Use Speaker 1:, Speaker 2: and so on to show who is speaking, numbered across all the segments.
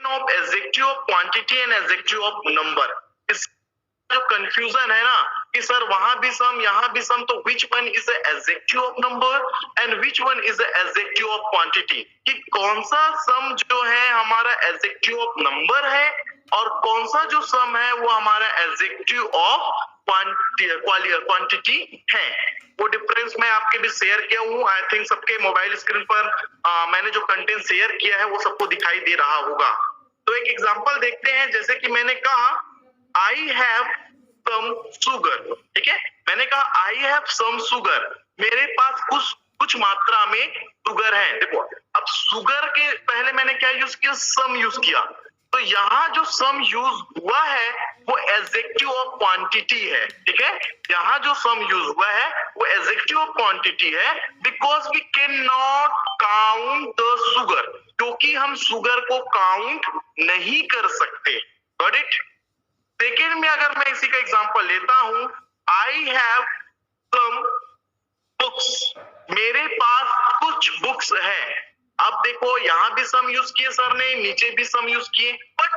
Speaker 1: Of adjective of quantity and adjective of number. इस जो confusion है ना कि सर वहां भी सम यहाँ भी सम, तो which one is the adjective of number and which one is the adjective of quantity, कि कौन सा सम जो है हमारा एडजेक्टिव ऑफ नंबर है और कौन सा जो सम है वो हमारा एडजेक्टिव ऑफ क्वांटिटी है। वो डिफरेंस मैं आपके भी शेयर किया हूँ। आई थिंक सबके मोबाइल स्क्रीन पर मैंने जो कंटेंट शेयर किया है वो सबको दिखाई दे रहा होगा। तो एक एग्जांपल देखते हैं। जैसे कि मैंने कहा आई हैव सम शुगर, ठीक है, मैंने कहा आई हैव सम शुगर, मेरे पास कुछ मात्रा में शुगर है। देखो अब शुगर के पहले मैंने क्या यूज किया, सम यूज किया। तो यहाँ जो सम यूज हुआ है वो एडजेक्टिव ऑफ क्वांटिटी है, ठीक है, यहाँ जो सम यूज हुआ है वो एडजेक्टिव ऑफ क्वांटिटी है, because we can not count the sugar, क्योंकि हम शुगर को काउंट नहीं कर सकते। Got it. सेकेंड में अगर मैं इसी का एग्जांपल लेता हूं, आई हैव सम बुक्स, मेरे पास कुछ बुक्स है। अब देखो यहां भी सम यूज किए सर ने, नीचे भी सम यूज किए, but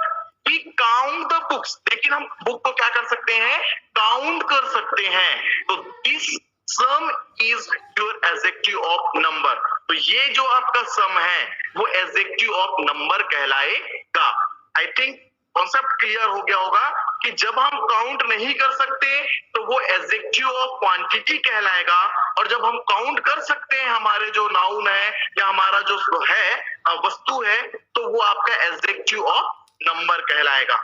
Speaker 1: we count the books, लेकिन हम बुक को क्या कर सकते हैं, काउंट कर सकते हैं। तो this some is your adjective of number. तो ये जो आपका सम है वो एडजेक्टिव ऑफ नंबर कहलाएगा। आई थिंक कॉन्सेप्ट क्लियर हो गया होगा कि जब हम काउंट नहीं कर सकते तो वो एडजेक्टिव ऑफ क्वांटिटी कहलाएगा, और जब हम काउंट कर सकते हैं हमारे जो नाउन है या हमारा जो है वस्तु है, तो वो आपका एडजेक्टिव ऑफ नंबर कहलाएगा।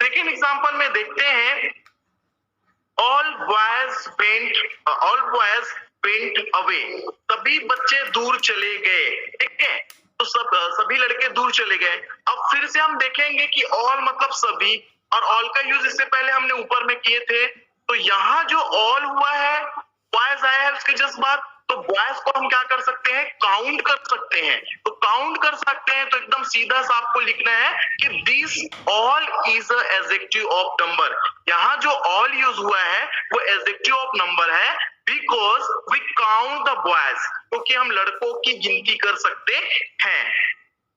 Speaker 1: सेकेंड एग्जांपल में देखते हैं, ऑल बॉयज वेंट अवे, सभी बच्चे दूर चले गए, ठीक है, तो सभी लड़के दूर चले गए। अब फिर से हम देखेंगे कि ऑल मतलब सभी, और ऑल का यूज इससे पहले हमने ऊपर में किए थे। तो यहाँ जो ऑल हुआ है बॉयज आया है उसके जस्ट बाद, तो बॉयज को हम क्या कर सकते हैं, काउंट कर सकते हैं। तो काउंट कर सकते हैं तो एकदम सीधा सा आपको लिखना है कि this all is a adjective of number. यहाँ जो ऑल यूज हुआ है वो एडजेक्टिव ऑफ नंबर है, because we count the boys, क्योंकि हम लड़कों की गिनती कर सकते हैं।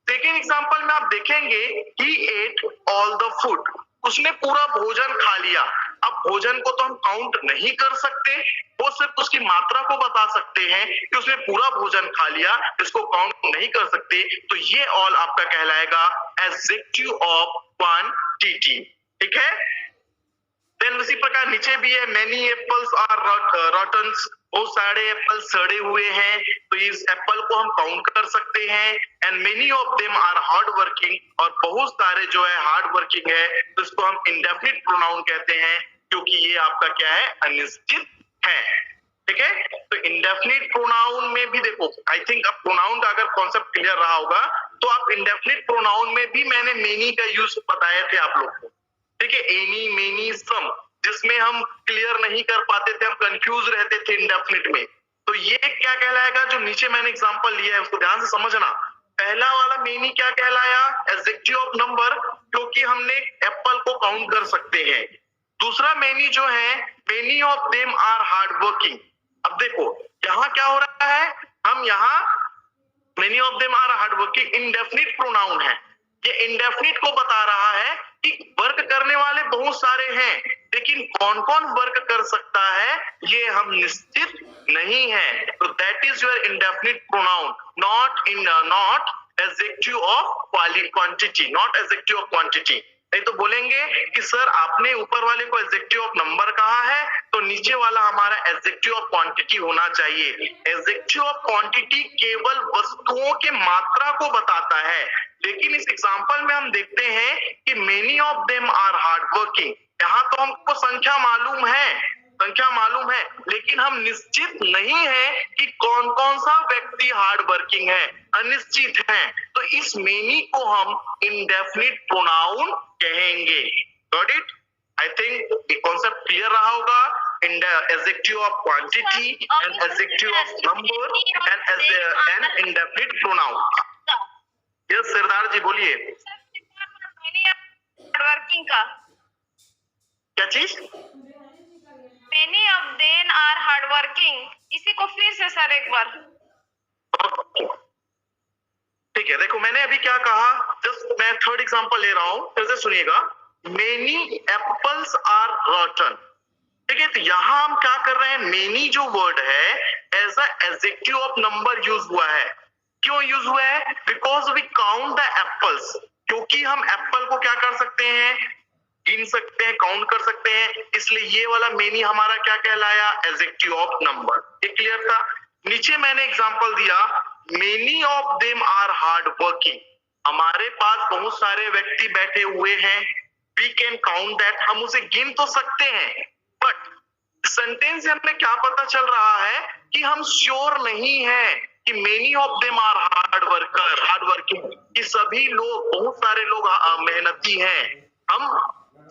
Speaker 1: सेकेंड एग्जांपल में आप देखेंगे ही एट ऑल द फूड, उसने पूरा भोजन खा लिया। अब भोजन को तो हम काउंट नहीं कर सकते, वो सिर्फ उसकी मात्रा को बता सकते हैं कि उसने पूरा भोजन खा लिया, इसको काउंट नहीं कर सकते। तो ये ऑल आपका कहलाएगा एडजेक्टिव ऑफ क्वांटिटी, ठीक है। देन उसी प्रकार नीचे भी है, मेनी एप्पल्स आर रॉटन, बहुत सारे एप्पल सड़े हुए हैं, तो इस एप्पल को हम काउंट कर सकते हैं। And many of them are hard working, और बहुत सारे जो है हार्ड वर्किंग है, तो इसको हम इंडेफिनिट प्रोनाउन कहते हैं, क्योंकि ये आपका क्या है, अनिश्चित है, ठीक है। तो इंडेफिनिट प्रोनाउन में भी देखो, आई थिंक अब प्रोनाउन का अगर कॉन्सेप्ट क्लियर रहा होगा तो आप इंडेफिनिट प्रोनाउन में भी मैंने मेनी का यूज बताए थे आप लोग को, ठीक है, एनी मेनी सम, जिसमें हम क्लियर नहीं कर पाते थे, हम कंफ्यूज रहते थे इंडेफिनिट में। तो ये क्या कहलाएगा, जो नीचे मैंने एग्जांपल लिया है उसको ध्यान से समझना। पहला वाला मेनी क्या कहलाया, एडजेक्टिव ऑफ नंबर, क्योंकि हमने एप्पल को काउंट कर सकते हैं। दूसरा मेनी जो है, many of them are hard working. अब देखो यहाँ क्या हो रहा है, हम यहाँ many of them are hard working indefinite pronoun है, ये इंडेफिनिट को बता रहा है कि वर्क करने वाले बहुत सारे हैं, लेकिन कौन कौन वर्क कर सकता है ये हम निश्चित नहीं है। तो that is your indefinite pronoun, not adjective of quantity, not adjective of quantity. नहीं तो बोलेंगे कि सर आपने ऊपर वाले को एडजेक्टिव ऑफ नंबर कहा है, तो नीचे वाला हमारा एडजेक्टिव ऑफ क्वांटिटी होना चाहिए। एडजेक्टिव ऑफ क्वांटिटी केवल वस्तुओं के मात्रा को बताता है, लेकिन इस एग्जांपल में हम देखते हैं कि many of them are hard working. यहाँ तो हमको संख्या मालूम है, लेकिन हम निश्चित नहीं है कि कौन कौन सा व्यक्ति हार्ड वर्किंग है, अनिश्चित है। तो इस मेनी को हम इंडेफिनिट प्रोनाउन कहेंगे। Got it. आई थिंक ये कॉन्सेप्ट क्लियर रहा होगा। Adjective of quantity and adjective of number and as an indefinite pronoun. Yes, सरदार जी बोलिए।
Speaker 2: वर्किंग का
Speaker 1: क्या चीज?
Speaker 2: Many of them are hardworking. इसी को फिर से सर एक बार।
Speaker 1: ठीक ठीक है, देखो मैंने अभी क्या कहा, जस्ट मैं थर्ड एग्जांपल ले रहा हूं, फिर से सुनिएगा। Many apples are rotten. ठीक है, तो यहां हम क्या कर रहे हैं, मेनी जो वर्ड है as a adjective of number use हुआ है। क्यों यूज हुआ है? Because we count the apples, क्योंकि हम एप्पल को क्या कर सकते हैं, गिन सकते हैं, काउंट कर सकते हैं, इसलिए ये वाला मेनी हमारा क्या कहलाया, एडजेक्टिव ऑफ नंबर। ये क्लियर था? नीचे मैंने एग्जांपल दिया, many of them are hard working. हमारे पास बहुत सारे व्यक्ति बैठे हुए हैं, वी कैन काउंट दैट, हम उसे गिन तो सकते हैं, बट सेंटेंस से हमें क्या पता चल रहा है कि हम श्योर नहीं है कि many of them are hard working, कि सभी लोग, बहुत सारे लोग मेहनती हैं, हम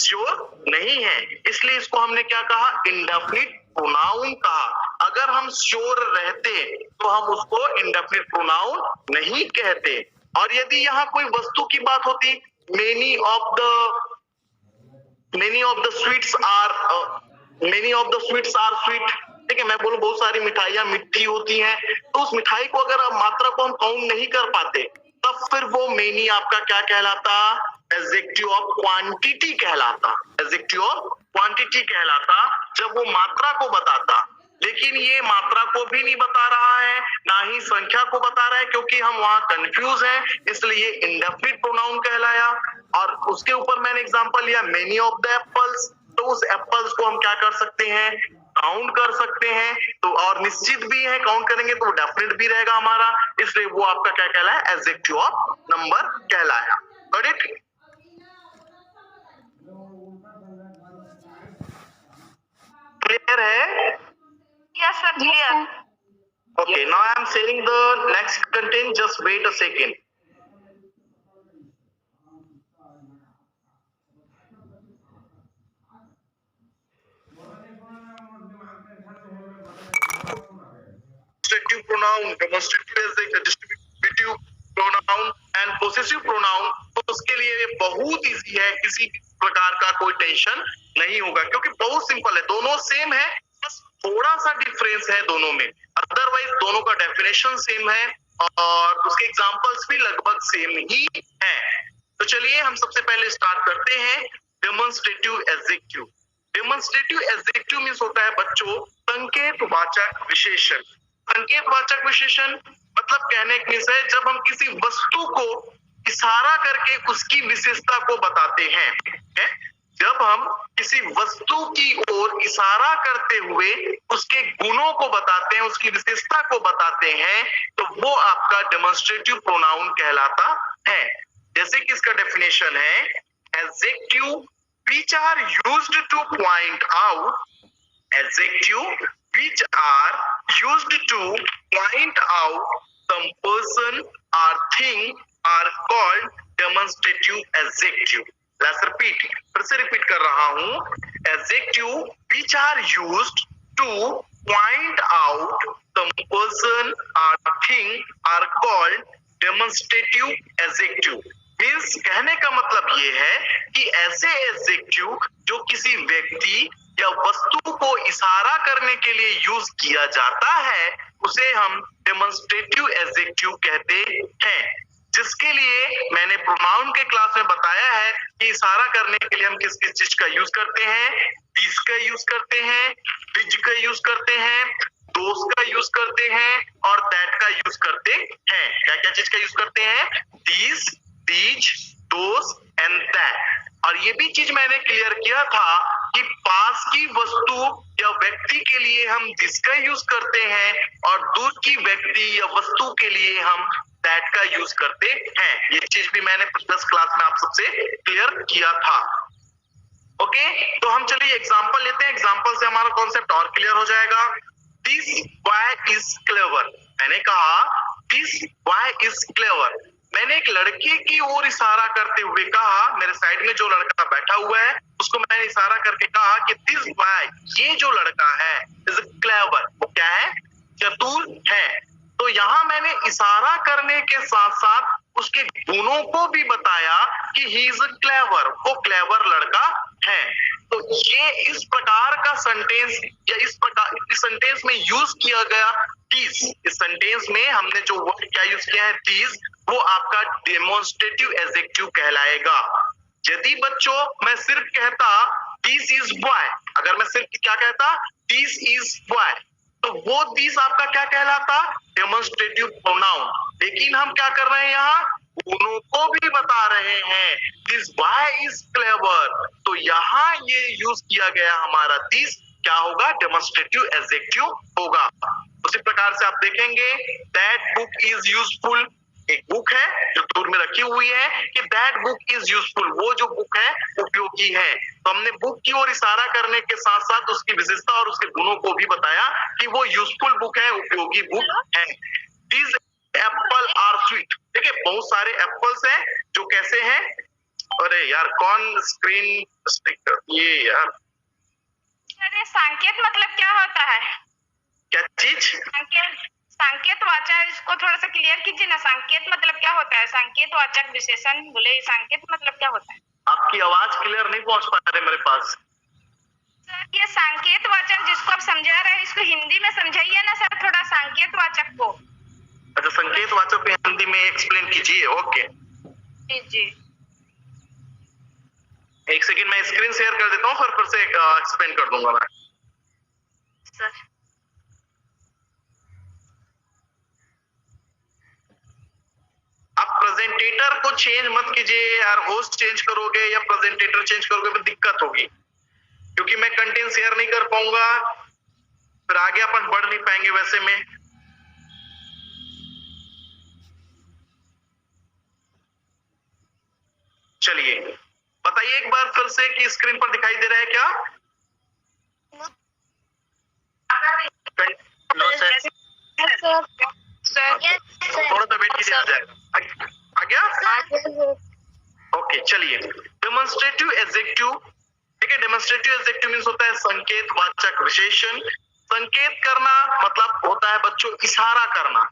Speaker 1: श्योर नहीं है, इसलिए इसको हमने क्या कहा, इंडेफिनिट प्रोनाउन कहा। अगर हम श्योर रहते तो हम उसको इंडेफिनिट प्रोनाउन नहीं कहते। और यदि यहाँ कोई वस्तु की बात होती, many of the sweets are sweet, ठीक है, मैं बोलूं बहुत सारी मिठाइयां मीठी होती हैं, तो उस मिठाई को अगर आप मात्रा को हम काउंट नहीं कर पाते, तब फिर वो मेनी आपका क्या कहलाता, एडजेक्टिव ऑफ क्वांटिटी कहलाता, एडजेक्टिव ऑफ क्वांटिटी कहलाता, जब वो मात्रा को बताता। लेकिन ये मात्रा को भी नहीं बता रहा है, ना ही संख्या को बता रहा है, क्योंकि हम वहां कंफ्यूज हैं, इसलिए इंडेफिनिट प्रोनाउन कहलाया। और उसके ऊपर मैंने एग्जांपल लिया, मेनी ऑफ द एप्पल्स, तो उस एप्पल्स को हम क्या कर सकते हैं, काउंट कर सकते हैं, तो और निश्चित भी है, काउंट करेंगे तो डेफिनेट भी रहेगा हमारा, इसलिए वो आपका क्या कहलाया, एडजेक्टिव ऑफ नंबर कहलाया। Got it? क्लियर है?
Speaker 2: Yes, sir. Clear.
Speaker 1: Okay, now I am saying the next content, just wait a second. Demonstrative pronoun, demonstrative distributive pronoun and possessive pronoun, तो उसके लिए बहुत इजी है, किसी भी प्रकार का कोई टेंशन नहीं होगा, क्योंकि बहुत सिंपल है, दोनों सेम है, बस थोड़ा सा डिफरेंस है दोनों में, अदरवाइज दोनों का डेफिनेशन सेम है और उसके एग्जांपल्स भी लगभग सेम ही हैं। तो चलिए हम सबसे पहले स्टार्ट करते हैं demonstrative adjective. Demonstrative adjective means होता है बच्चों संकेतवाचक विशेषण। संकेतवाचक विशेषण मतलब कहने के से जब हम किसी वस्तु को इशारा करके उसकी विशेषता को बताते हैं, जब हम किसी वस्तु की ओर इशारा करते हुए उसके गुणों को बताते हैं, उसकी विशेषता को बताते हैं, तो वो आपका डेमोन्स्ट्रेटिव प्रोनाउन कहलाता है। जैसे कि इसका डेफिनेशन है, adjective which are used to point out, adjective which are used to point out some person or thing are called demonstrative adjective. Let's repeat. फिर से रिपीट कर रहा हूं, adjective which are used to point out some person or thing are called demonstrative adjective. Means कहने का मतलब ये है कि ऐसे एडजेक्टिव जो किसी व्यक्ति या वस्तु को इशारा करने के लिए यूज किया जाता है, उसे हम डेमोन्स्ट्रेटिव एडजेक्टिव कहते हैं। जिसके लिए मैंने प्रोनाउन के क्लास में बताया है कि इशारा करने के लिए हम किस किस चीज का यूज करते हैं, दिस का यूज करते हैं, विच का यूज करते हैं, दोस का यूज करते हैं और दैट का यूज करते हैं। क्या क्या चीज का यूज करते हैं, this, these, those and that. और ये भी चीज मैंने क्लियर किया था कि पास की वस्तु या व्यक्ति के लिए हम दिस का यूज करते हैं और दूर की व्यक्ति या वस्तु के लिए हम दैट का यूज करते हैं। ये चीज भी मैंने 10 क्लास में आप सबसे क्लियर किया था। ओके, तो हम चलिए एग्जांपल लेते हैं, एग्जांपल से हमारा कॉन्सेप्ट और क्लियर हो जाएगा। This boy is clever. मैंने कहा दिस बॉय इज क्लेवर, मैंने एक लड़के की ओर इशारा करते हुए कहा, मेरे साइड में जो लड़का बैठा हुआ है उसको मैंने इशारा करके कहा कि दिस बॉय, ये जो लड़का है, इज क्लेवर, वो क्या है, चतुर है। तो यहाँ मैंने इशारा करने के साथ साथ उसके गुणों को भी बताया कि ही इज क्लेवर, वो क्लेवर लड़का है। तो ये इस प्रकार का सेंटेंस या इस प्रकार इस सेंटेंस में यूज किया गया दिस। इस सेंटेंस में हमने जो वर्ड क्या यूज किया है, दिस, वो आपका डेमोन्स्ट्रेटिव एडजेक्टिव कहलाएगा। यदि बच्चों मैं सिर्फ कहता दिस इज बॉय, अगर मैं सिर्फ क्या कहता दिस इज बॉय, तो वो दिस आपका क्या कहलाता डेमोन्स्ट्रेटिव प्रोनाउन। लेकिन हम क्या कर रहे हैं यहाँ दोनों को भी बता रहे हैं दिस बॉय इज क्लेवर, तो यहाँ ये यूज किया गया हमारा दिस क्या होगा डेमोन्स्ट्रेटिव एडजेक्टिव होगा। उसी प्रकार से आप देखेंगे दैट बुक इज यूजफुल, एक बुक है जो दूर में रखी हुई है कि दैट बुक इज यूजफुल, वो जो बुक है उपयोगी है। तो हमने बुक की ओर इशारा करने के साथ साथ उसकी विशेषता और उसके गुणों को भी बताया कि वो यूजफुल बुक है, उपयोगी बुक है। दिस एप्पल आर स्वीट, देखिए बहुत सारे एप्पल्स हैं जो कैसे हैं, अरे यार कौन स्क्रीन स्टिकर ये यार,
Speaker 2: अरे सांकेत मतलब क्या होता है?
Speaker 1: क्या चीज?
Speaker 2: सांकेत वाचक, इसको थोड़ा सा क्लियर कीजिए ना। सांकेत मतलब क्या होता है? सांकेत वाचक विशेषण बोले, सांकेत मतलब क्या होता है?
Speaker 1: आपकी आवाज क्लियर नहीं पहुंच पा रही मेरे पास।
Speaker 2: सर ये सांकेत वाचक जिसको आप समझा रहे हैं इसको हिंदी में समझाइए ना सर, थोड़ा सांकेत वाचक को।
Speaker 1: अच्छा संकेत वाचक को हिंदी में एक्सप्लेन कीजिए। ओके
Speaker 2: जी जी।
Speaker 1: एक सेकंड मैं स्क्रीन शेयर कर देता हूँ फिर से एक्सप्लेन कर दूंगा मैं।
Speaker 2: सर
Speaker 1: आप प्रेजेंटेटर को चेंज मत कीजिए यार, होस्ट चेंज करोगे या प्रेजेंटेटर चेंज करोगे तो दिक्कत होगी, क्योंकि मैं कंटेंट शेयर नहीं कर पाऊंगा, फिर आगे अपन बढ़ नहीं पाएंगे वैसे में। चलिए बताइए एक बार फिर से कि स्क्रीन पर दिखाई दे रहा है क्या? नो सर, थोड़ा सा वेट कीजिए, आ जाएगा। आ गया? ओके चलिए डेमोन्स्ट्रेटिव एडजेक्टिव, ठीक है। डेमोन्स्ट्रेटिव एडजेक्टिव मींस होता है संकेत वाचक विशेषण। संकेत करना मतलब होता है बच्चों इशारा करना।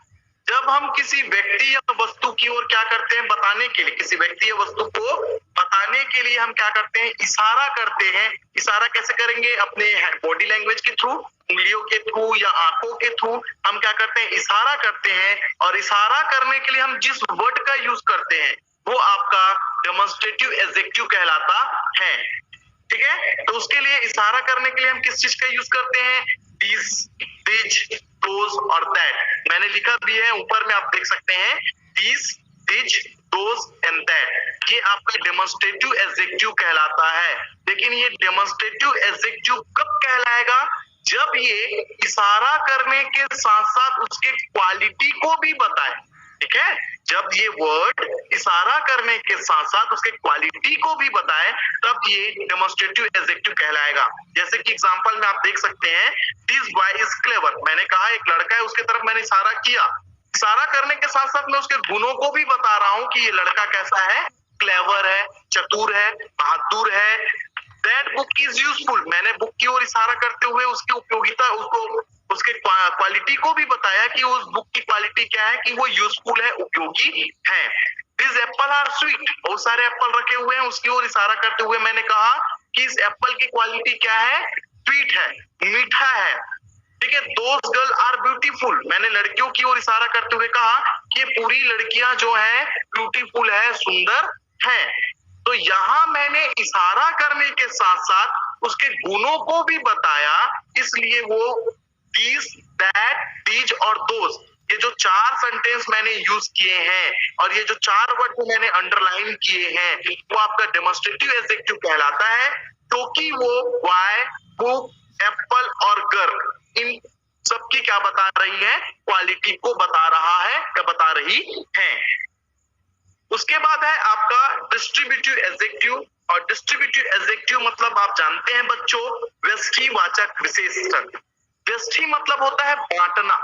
Speaker 1: जब हम किसी व्यक्ति या वस्तु की ओर क्या करते हैं बताने के लिए, किसी व्यक्ति या वस्तु को बताने के लिए हम क्या करते हैं इशारा करते हैं। इशारा कैसे करेंगे? अपने बॉडी लैंग्वेज के थ्रू, उंगलियों के थ्रू या आंखों के थ्रू हम क्या करते हैं इशारा करते हैं। और इशारा करने के लिए हम जिस वर्ड का यूज करते हैं वो आपका डेमोन्स्ट्रेटिव एडजेक्टिव कहलाता है, ठीक है। तो उसके लिए इशारा करने के लिए हम किस चीज का यूज करते हैं? दिस, दिज, दोज और दैट। मैंने लिखा भी है ऊपर में, आप देख सकते हैं this, these, those and that. ये आपका डेमोन्स्ट्रेटिव एडजेक्टिव कहलाता है। लेकिन ये डेमोन्स्ट्रेटिव एडजेक्टिव कब कहलाएगा? जब ये इशारा करने के साथ साथ उसके क्वालिटी को भी बताए, ठीक है। जब ये वर्ड इशारा करने के साथ साथ उसके क्वालिटी को भी बताए तब ये डेमोन्स्ट्रेटिव एडजेक्टिव कहलाएगा। जैसे कि एग्जांपल में आप देख सकते हैं दिस बॉय इज क्लेवर, मैंने कहा एक लड़का है उसके तरफ मैंने इशारा किया। इशारा करने के साथ साथ मैं उसके गुणों को भी बता रहा हूं कि ये लड़का कैसा है, क्लेवर है, चतुर है, बहादुर है। दैट बुक इज यूजफुल, मैंने बुक की ओर इशारा करते हुए उसकी उपयोगिता, उसको उसके क्वालिटी को भी बताया कि उस बुक की क्वालिटी क्या है कि वो यूजफुल है, उपयोगी है। दिस एप्पल आर स्वीट, बहुत सारे एप्पल रखे हुए हैं, उसकी ओर इशारा करते हुए मैंने कहा कि इस एप्पल की क्वालिटी क्या है, स्वीट है, मीठा है, ठीक है। दोस गर्ल आर ब्यूटीफुल, मैंने लड़कियों की ओर इशारा करते हुए कहा कि पूरी लड़कियां जो है ब्यूटीफुल है, सुंदर है। तो यहाँ मैंने इशारा करने के साथ साथ उसके गुणों को भी बताया, इसलिए वो दिस, दैट, दीज और दोस, ये जो चार सेंटेंस मैंने यूज किए हैं और ये जो चार वर्ड को मैंने अंडरलाइन किए हैं वो आपका डेमोन्स्ट्रेटिव एडजेक्टिव कहलाता है, क्योंकि वो बॉय, बुक, एप्पल और गर्ल इन सबकी क्या बता रही है, क्वालिटी को बता रहा है, क्या बता रही है। उसके बाद है आपका डिस्ट्रीब्यूटिव एडजेक्टिव। और डिस्ट्रीब्यूटिव एडजेक्टिव मतलब आप जानते हैं बच्चों व्यष्टिवाचक विशेषण। व्यष्टि मतलब होता है बांटना,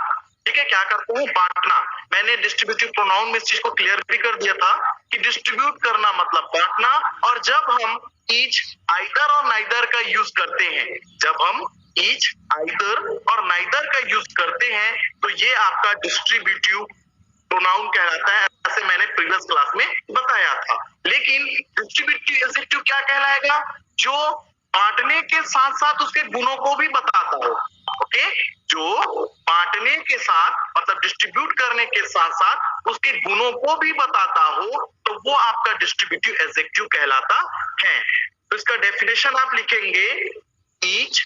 Speaker 1: ठीक है। क्या करते हैं? बांटना। मैंने डिस्ट्रीब्यूटिव प्रोनाउन में इस चीज को क्लियर भी कर दिया था कि डिस्ट्रीब्यूट करना मतलब बांटना। और जब हम ईच, आइदर और नाइदर का यूज करते हैं, जब हम ईच, आइदर और नाइदर का यूज करते हैं तो ये आपका डिस्ट्रीब्यूटिव प्रोनाउन कहलाता है, ऐसे मैंने प्रीवियस क्लास में बताया था। लेकिन डिस्ट्रीब्यूटिव एडजेक्टिव क्या कहलाएगा? जो बांटने के साथ साथ उसके गुणों को भी बताता हो, ओके। जो बांटने के साथ मतलब डिस्ट्रीब्यूट करने के साथ साथ उसके गुणों को भी बताता हो तो वो आपका डिस्ट्रीब्यूटिव एडजेक्टिव कहलाता है। तो इसका डेफिनेशन आप लिखेंगे each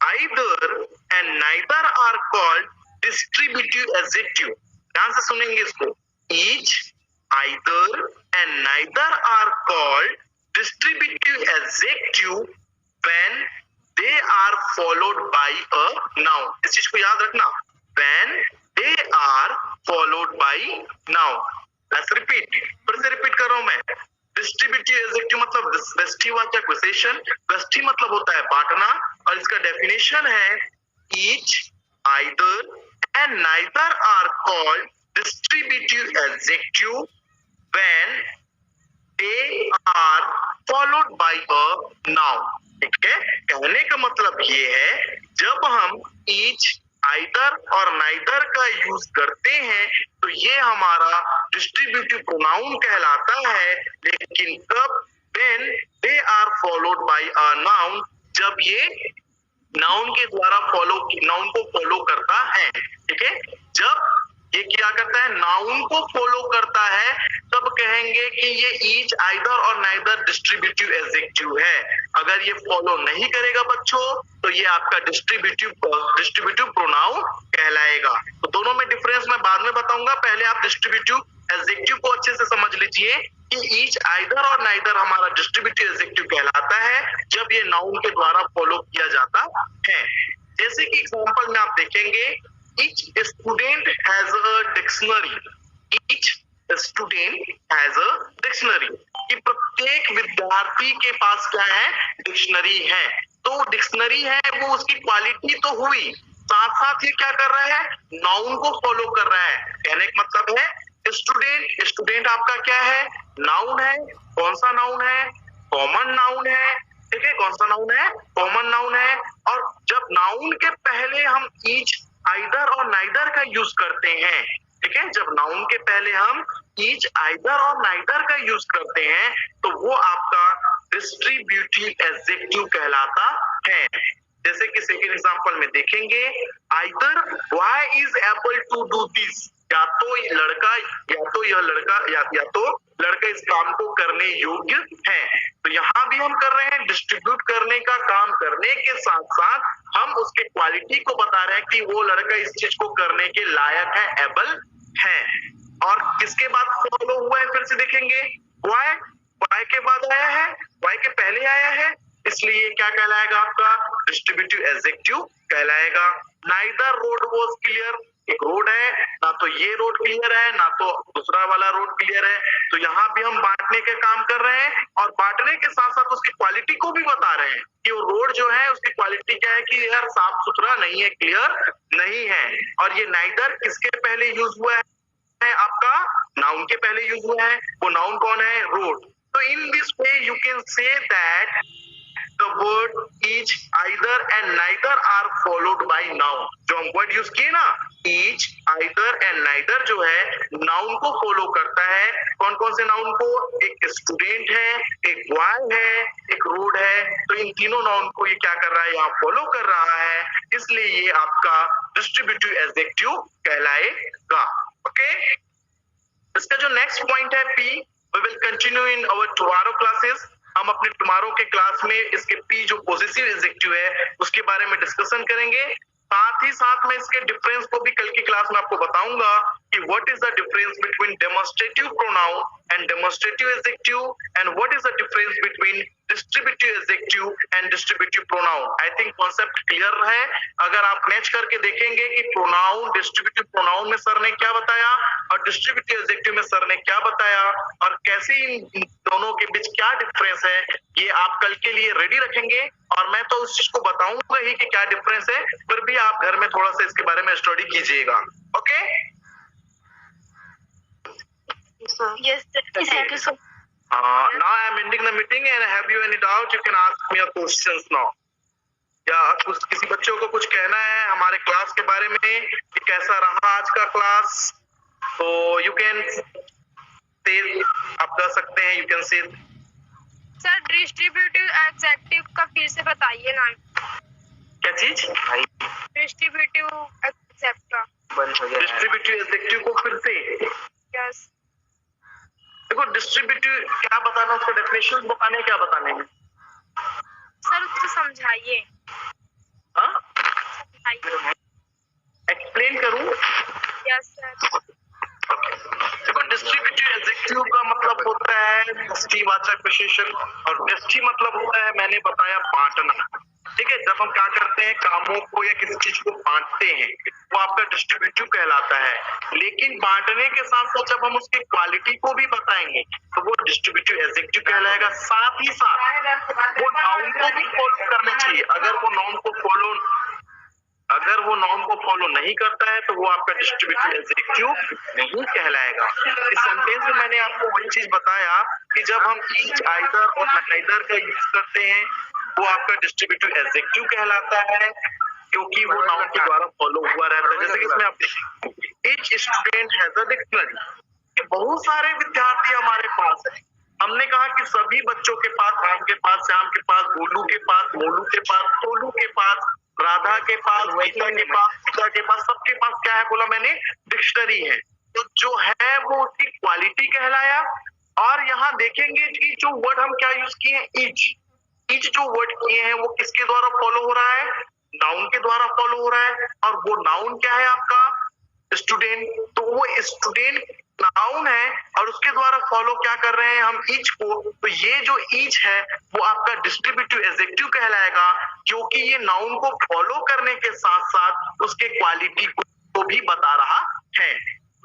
Speaker 1: either and neither are called distributive adjective. ध्यान से सुनेंगे इसको, each either and neither are called distributive adjective when they are followed by a noun. इस चीज को याद रखना, when they are followed by noun. Let's repeat, फिर से रिपीट कर रहा हूं मैं। डिस्ट्रीब्यूटिव एडजेक्टिव मतलब व्यष्टिवाचक विशेषण, व्यष्टि मतलब होता है बांटना, और इसका डेफिनेशन है each either and neither are called distributive adjective when they are followed by a noun. ठीक है, कहने का मतलब ये है जब हम ईच आइदर और नाइदर का यूज करते हैं तो ये हमारा डिस्ट्रीब्यूटिव प्रोनाउन कहलाता है। लेकिन कब? When they are followed by a noun, जब ये नाउन के द्वारा नाउन को फॉलो करता है। ठीक है, जब ये क्या करता है, नाउन को फॉलो करता है, तब कहेंगे कि ये ईच आइदर और नाइदर डिस्ट्रीब्यूटिव एडजेक्टिव है। अगर ये फॉलो नहीं करेगा बच्चों तो ये आपका डिस्ट्रीब्यूटिव प्रोनाउन कहलाएगा। तो दोनों में डिफरेंस मैं बाद में बताऊंगा, पहले आप डिस्ट्रीब्यूटिव एडजेक्टिव को अच्छे से समझ लीजिए कि ईच आइदर और नाइदर हमारा डिस्ट्रीब्यूटिव एडजेक्टिव कहलाता है जब ये नाउन के द्वारा फॉलो किया जाता है। जैसे कि एग्जांपल में आप देखेंगे, each student has a dictionary, each student has a dictionary, कि प्रत्येक विद्यार्थी के पास क्या है, डिक्शनरी है। तो डिक्शनरी है वो उसकी क्वालिटी तो हुई, साथ साथ ये क्या कर रहा है, नाउन को फॉलो कर रहा है। कहने का मतलब है स्टूडेंट, स्टूडेंट आपका क्या है, नाउन है। कौन सा नाउन है, कॉमन नाउन है। ठीक है, कौन सा नाउन है, कॉमन नाउन है। और जब नाउन के पहले हम ईच आइदर और नाइदर का यूज करते हैं, ठीक है, जब नाउन के पहले हम ईच आइदर और नाइदर का यूज करते हैं तो वो आपका डिस्ट्रीब्यूटिव एडजेक्टिव कहलाता है। जैसे कि सेकंड एग्जांपल में देखेंगे, either boy is able to do this, या तो यह लड़का या तो लड़का इस काम को करने योग्य है। तो यहाँ भी हम कर रहे हैं डिस्ट्रीब्यूट करने का काम करने के साथ साथ हम उसके क्वालिटी को बता रहे हैं कि वो लड़का इस चीज को करने के लायक है, एबल है। और किसके बाद फॉलो हुआ है, फिर से देखेंगे, बॉय के बाद आया है, बॉय के पहले आया है, इसलिए क्या कहलाएगा आपका डिस्ट्रीब्यूटिव एडजेक्टिव कहलाएगा। नाइदर रोड वाज क्लियर, एक रोड है, ना तो ये रोड क्लियर है ना तो दूसरा वाला रोड क्लियर है। तो यहाँ भी हम बांटने के काम कर रहे हैं और बांटने के साथ साथ उसकी क्वालिटी को भी बता रहे हैं कि वो रोड जो है उसकी क्वालिटी क्या है कि यार साफ सुथरा नहीं है, क्लियर नहीं है। और ये नाइदर किसके पहले यूज हुआ है, आपका नाउन के पहले यूज हुआ है। वो नाउन कौन है, रोड। तो in this way you can say that the word each, either and neither are followed by noun। जो हम वर्ड यूज किए ना, each, either and neither जो है नाउन को फॉलो करता है। कौन कौन से नाउन को, एक स्टूडेंट है, एक बॉय है, एक रोड है। तो इन तीनों नाउन को ये क्या कर रहा है, यहाँ फॉलो कर रहा है, इसलिए ये आपका डिस्ट्रीब्यूटिव एडजेक्टिव कहलाएगा। ओके, इसका जो नेक्स्ट पॉइंट है P, we will continue in our tomorrow classes। हम अपने टुमारो के क्लास में इसके पी जो पॉजिटिव एडजेक्टिव है उसके बारे में डिस्कशन करेंगे। साथ ही साथ मैं इसके डिफरेंस को भी कल की क्लास में आपको बताऊंगा कि what is the difference between demonstrative pronoun and demonstrative adjective and what is the difference between distributive adjective and distributive pronoun. I think concept clear है। अगर आप मैच करके देखेंगे कि प्रोनाउन, डिस्ट्रीब्यूटिव प्रोनाउन में सर ने क्या बताया और डिस्ट्रीब्यूटिव एडजेक्टिव में सर ने क्या बताया और कैसे इन दोनों के बीच क्या डिफरेंस है, ये आप कल के लिए रेडी रखेंगे। और मैं तो उस चीज को बताऊंगा ही कि क्या डिफरेंस है, फिर भी आप घर में थोड़ा सा इसके बारे में स्टडी कीजिएगा। Okay,
Speaker 2: Yes, thank you so much.
Speaker 1: now I am ending the meeting and have you any doubt you can ask me your questions now। या कुछ किसी बच्चों को कुछ कहना है हमारे क्लास के बारे में कि कैसा रहा आज का क्लास, तो यू कैन से, आप कर सकते हैं, you can say.
Speaker 2: Sir distributive adjective का फिर से बताइए ना।
Speaker 1: क्या चीज?
Speaker 2: डिस्ट्रीब्यूटिव एक्सेट्रा
Speaker 3: बंद हो गया है।
Speaker 1: डिस्ट्रीब्यूटिव एडजेक्टिव को फिर से
Speaker 2: यस
Speaker 1: देखो, डिस्ट्रीब्यूटिव क्या बताना, उसका डेफिनेशन बताने, क्या बताने हैं?
Speaker 2: सर उसको समझाइए
Speaker 1: हाँ,
Speaker 2: समझाइए।
Speaker 1: एक्सप्लेन करूं?
Speaker 2: यस सर
Speaker 1: देखो, डिस्ट्रीब्यूटिव एडजेक्टिव का मतलब होता है दृष्टिवाचक विशेषण, और दृष्टि मतलब होता है, मैंने बताया, बांटना। ठीक है, जब हम क्या करते हैं, कामों को या किसी चीज को बांटते हैं, वो आपका डिस्ट्रीब्यूटिव कहलाता है। लेकिन बांटने के साथ साथ जब हम उसकी क्वालिटी को भी बताएंगे तो वो डिस्ट्रीब्यूटिव एडजेक्टिव कहलाएगा। साथ ही साथ वो नाउन को भी फॉलो करना चाहिए। अगर वो नाउन को फॉलो नहीं करता है तो वो आपका डिस्ट्रीब्यूटिव एडजेक्टिव नहीं कहलाएगा। इस सेंटेंस में मैंने आपको वही चीज बताया कि जब हम ईच, आइदर और नाइदर का यूज करते हैं वो आपका डिस्ट्रीब्यूटिव एडजेक्टिव कहलाता है, क्योंकि वो नाउन के द्वारा फॉलो हुआ रहता है। जैसे कि इसमें आप देखिए, each student has a dictionary. बहुत सारे विद्यार्थी हमारे पास है। हमने कहा कि सभी बच्चों के पास, राम के पास, श्याम के पास, गोलू के पास, मोलू के पास, सोलू के पास, राधा के पास, गीता के पास, गीता के पास, सबके पास क्या है बोला मैंने? डिक्शनरी है। तो जो है वो उसकी क्वालिटी कहलाया। और यहाँ देखेंगे कि जो वर्ड हम क्या यूज किए हैं, ईच। ईच जो वर्ड किए हैं वो किसके द्वारा फॉलो हो रहा है? नाउन के द्वारा फॉलो हो रहा है। और वो नाउन क्या है आपका? स्टूडेंट। तो वो स्टूडेंट नाउन है और उसके द्वारा फॉलो क्या कर रहे हैं हम? ईच को। तो ये जो ईच है वो आपका डिस्ट्रीब्यूटिव एडजेक्टिव कहलाएगा, क्योंकि ये नाउन को फॉलो करने के साथ साथ उसके क्वालिटी को भी बता रहा है।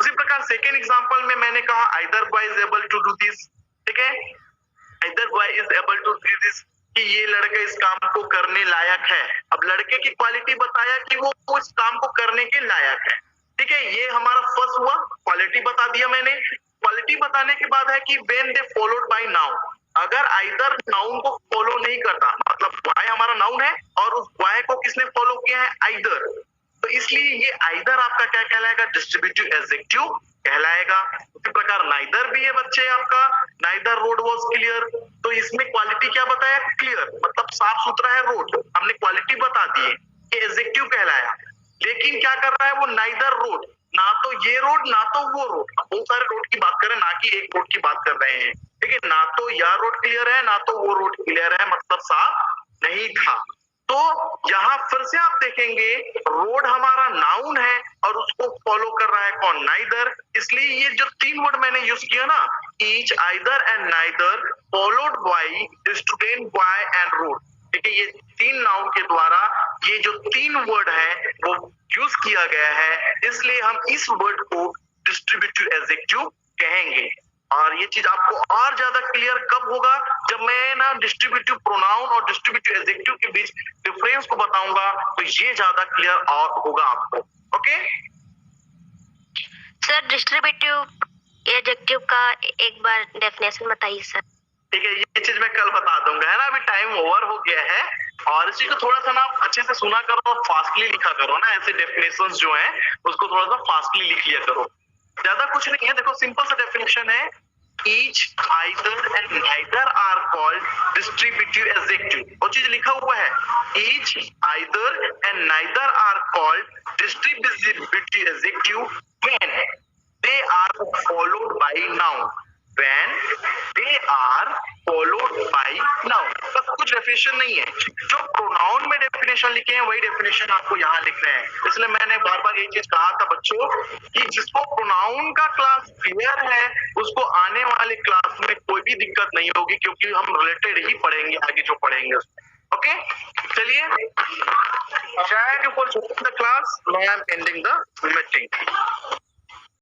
Speaker 1: उसी प्रकार सेकेंड एग्जांपल में मैंने कहा either boy is able to do this. ठीक है, either boy is able to do this, कि ये लड़का इस काम को करने लायक है। अब लड़के की क्वालिटी बताया कि वो इस काम को करने के लायक है। ठीक है, ये हमारा फर्स्ट हुआ, क्वालिटी बता दिया मैंने। क्वालिटी बताने के बाद है कि when they followed by noun. अगर आइदर नाउन को फॉलो नहीं करता, मतलब बॉय हमारा नाउन है और उस बॉय को किसने फॉलो किया है? आइदर। तो इसलिए ये आइदर आपका क्या कहलाएगा? डिस्ट्रीब्यूटिव एडजेक्टिव कहलाएगा। उसी प्रकार नाइदर भी है बच्चे आपका, नाइदर रोड वाज क्लियर। तो इसमें क्वालिटी क्या बताया? क्लियर, मतलब साफ सुथरा है रोड, हमने क्वालिटी बता दी है, ये एडजेक्टिव कहलाया। लेकिन क्या कर रहा है वो? नाइदर रोड, ना तो ये रोड ना तो वो रोड। बहुत सारे रोड की बात करें, ना कि एक रोड की बात कर रहे हैं। ठीक है, ना तो यह रोड क्लियर है ना तो वो रोड क्लियर है, मतलब साफ नहीं था। तो यहाँ फिर से आप देखेंगे रोड हमारा नाउन है और उसको फॉलो कर रहा है कौन? नाइदर। इसलिए ये जो तीन वर्ड मैंने यूज किया ना, each, either and neither, followed by student, boy and road. ठीक है, ये तीन नाउन के द्वारा ये जो तीन वर्ड है वो यूज किया गया है, इसलिए हम इस वर्ड को डिस्ट्रीब्यूटिव एडजेक्टिव कहेंगे। और ये चीज आपको और ज्यादा क्लियर कब होगा? जब मैं ना डिस्ट्रीब्यूटिव प्रोनाउन और डिस्ट्रीब्यूटिव एडजेक्टिव के बीच डिफरेंस को बताऊंगा, तो ये ज्यादा क्लियर और होगा आपको। ओके
Speaker 3: सर, डिस्ट्रीब्यूटिव एडजेक्टिव का एक बार डेफिनेशन बताइए सर।
Speaker 1: ठीक है, ये चीज मैं कल बता दूंगा, है ना। अभी टाइम ओवर हो गया है और इसी को थोड़ा सा ना अच्छे से सुना करो और फास्टली लिखा करो ना। ऐसे डेफिनेशंस जो हैं उसको थोड़ा सा फास्टली लिख लिया करो। ज्यादा कुछ नहीं है, देखो सिंपल सा डेफिनेशन है, each, either and neither are called distributive adjective. वो चीज लिखा हुआ है, each, either and neither are called distributive adjective when they are followed by noun. When they are followed by noun। बस कुछ डेफिनेशन नहीं है, जो प्रोनाउन में डेफिनेशन लिखे हैं वही डेफिनेशन आपको यहाँ लिखना है। इसलिए मैंने बार बार ये चीज कहा था बच्चों कि जिसको प्रोनाउन का क्लास क्लियर है उसको आने वाले क्लास में कोई भी दिक्कत नहीं होगी, क्योंकि हम रिलेटेड ही पढ़ेंगे आगे जो पढ़ेंगे उसमें। ओके, चलिए, thank you for joining the class. Now I am ending the meeting.